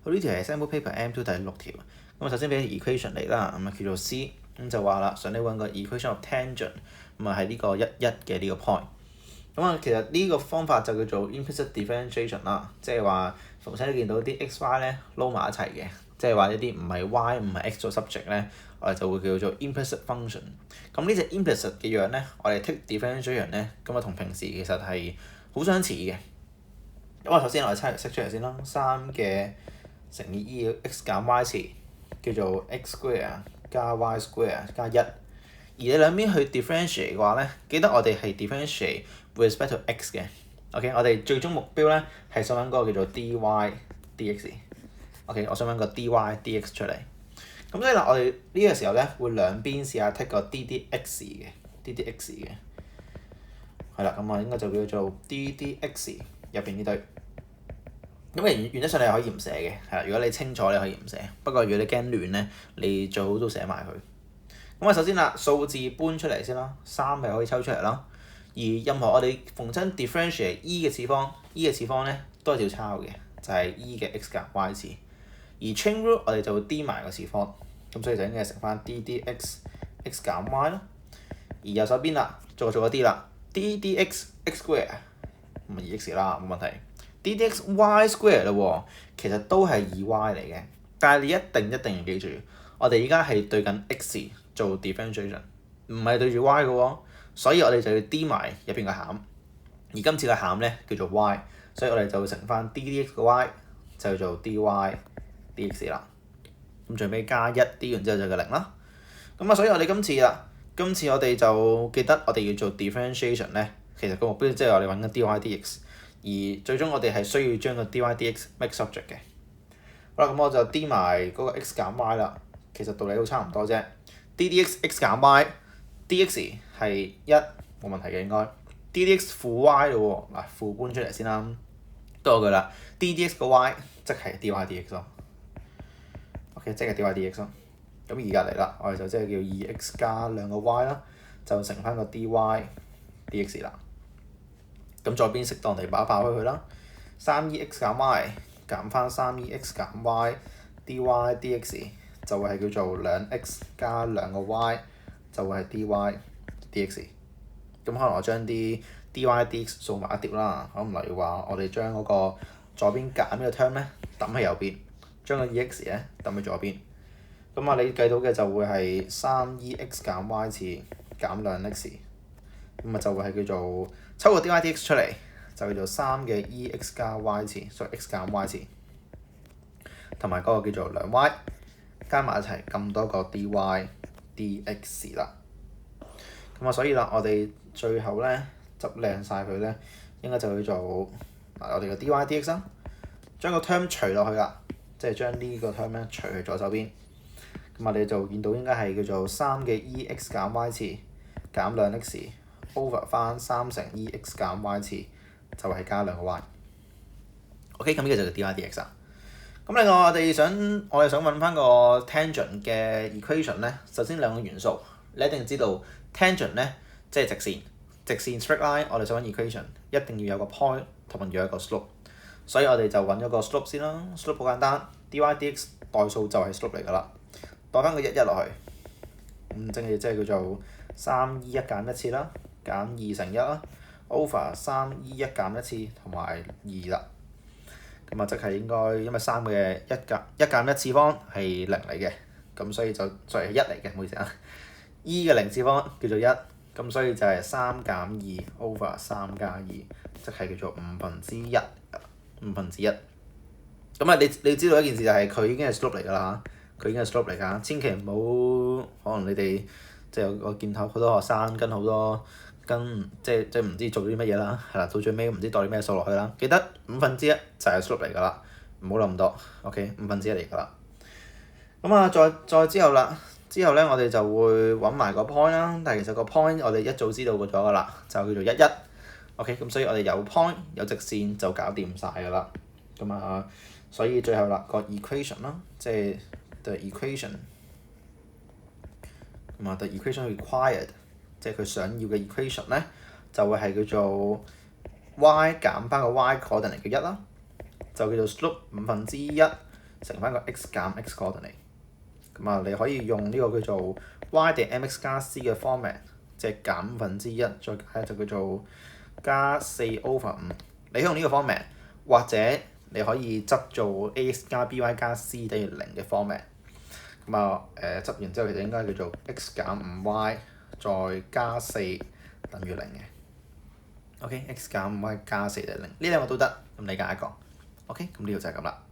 佢呢條係 sample paper M2 第6條。咁首先俾條 equation 嚟啦，咁叫做 C， 咁就話啦，想你揾個 equation of tangent，咁啊係呢個1,1嘅呢個 point。咁啊，其實呢個方法就叫做 implicit differentiation 啦，即係話逢親你見到啲 x y 咧撈埋一齊嘅，即係話一啲唔係 y 唔係 x 做 subject 咧，我哋就會叫做 implicit function。咁呢隻 implicit 嘅樣咧，我哋 take differentiation 咧，咁啊同平時其實係好相似嘅。咁啊，首先我哋猜嚟識出嚟先啦，3嘅乘以 e x 減 y 次叫做 x square 加 y square 加1。而你兩邊去 differentiate 嘅話咧，記得我哋係 differentiate with respect to x 嘅。OK， 我哋最終目標咧係想揾嗰個叫做 dy dx。OK， 我想揾個 dy dx 出嚟。咁所以啦，我哋呢個時候咧會兩邊試下 take 個 ddx 嘅 ddx 嘅。係啦，咁啊應該就叫做 ddx 入邊呢堆。咁原則上你係可以唔寫嘅，係啦。如果你清楚你可以唔寫，不過如果你驚亂咧，你最好都寫埋佢。咁啊，首先啦，數字搬出嚟先啦，3係可以抽出嚟啦。而任何我哋逢親 differentiate e 嘅次方咧都係照抄嘅，就係 e 嘅 x 減 y 次。而 chain rule 我哋就會 d 埋個次方，咁所以就應該係乘翻 d dx x 減 y 咯。而右手邊啦，做一啲啦 ，d dx x square 咁啊 2x 啦，冇問題。d dx y square 啦喎，其實都係 2y 嚟嘅，但係你一定要記住，我哋而家係對緊 x 做 differentiation， 唔係對住 y 嘅喎，所以我哋就要 d 埋入邊個餡。而今次個餡咧叫做 y， 所以我哋就會乘翻 d dx 個 y 就叫做 dy dx 啦。咁最尾加1 d 完之後就個0啦。咁啊，所以我哋今次我哋就記得我哋要做 differentiation 咧，其實個目標即係我哋揾緊 dy dx， 而最終我哋係需要將個 dy dx make subject 嘅。好啦，咁我就 d 埋嗰個 x 減 y 啦，其實道理都差唔多啫。d dx x 減 y dx 係1，冇問題嘅應該。d dx 負 y 咯喎，嗱負搬出嚟先啦，多句啦。d dx 個 y 即係 dy dx 咯。OK， 即係 dy dx 咯。咁而家嚟啦，我哋就即係叫 2x 加2個 y 啦，就乘翻個 dy dx 啦。咁左邊適當地把它開去啦。3e x 減 y 減翻 3e x 減 y dy dx 就會係叫做 2x 加2個 y 就會係 dy dx。咁可能我將啲 dy dx 數埋一碟啦。咁例如話我哋將嗰個左邊減呢個 term 咧抌喺右邊，將個 ex 咧抌喺左邊。咁啊，你計到嘅就會係 3ex 減 y 次減 2x， 咁啊就會係叫做抽個 dy dx 出嚟，就叫做3嘅 ex 加 y 次，所以 x 減 y 次，同埋嗰個叫做 2y 加埋一齊咁多個 dy dx 啦。咁啊，所以啦，我哋最後咧執靚晒佢咧，應該就叫做我哋個 dy dx 啦，將個 term 除落去啦，即係將呢個 term 咧除去左手邊。咁我哋就見到應該係叫做3嘅 ex 減 y 次減 2x over 翻3乘 ex 減 y 次，就係加2個 y。OK， 咁呢個就係 dy dx 啦。咁另外我哋想揾翻個 tangent 嘅 equation 咧，首先兩個元素，你一定知道 tangent 咧即係直線 straight line， 我哋想揾 equation 一定要有個 point 同埋要有一個 slope， 所以我哋就揾咗個 slope 先啦。slope 好簡單 ，dy dx 代數就係 slope 嚟㗎啦。代翻個1落去，咁即係叫做 3e1 減1次啦，減2乘1啦 ，over 3e1 減1次同埋2啦。咁啊，即係應該因為3嘅1減1次方係0嚟嘅，咁所以就係1嚟嘅，唔好意思啊。e 嘅0次方叫做1，咁所以就係3減2 over 3加2，即係叫做1/5。咁啊，你知道一件事就係佢已經係 slope 嚟㗎啦嚇。佢已經係 slope 嚟㗎，千祈唔好可能你哋即係我見到好多學生跟即係唔知做啲乜嘢啦，係啦，到最尾唔知代啲咩數落去啦。記得1/5就係 slope 嚟㗎啦，唔好諗咁多。OK， 1/5嚟㗎啦。咁啊，再之後咧，我哋就會揾埋個 point 啦。但係其實個 point 我哋一早知道咗㗎啦，就叫做11。OK， 咁所以我哋有 point 有直線就搞掂晒㗎啦。咁啊，所以最後啦個 equation 啦，即係the equation required， 即係佢想要嘅 equation 咧，就會係叫做 y 減翻個 y coordinate 嘅1啦，就叫做 slope 1/5乘翻個 x 減 x coordinate。咁啊，你可以用呢個叫做 y 定 mx 加 c 嘅 format，即係減1/1，再加就叫做加4/5。你可以用呢個 format，或者你可以執做 ax 加 by 加 c 等於0嘅 format。咁啊執完之後，其實應該叫做 x 減 5y 再加4等於0嘅。OK，x 減 5y 加4等於0，呢兩個都得，咁理解一個。OK，咁呢個就係咁啦。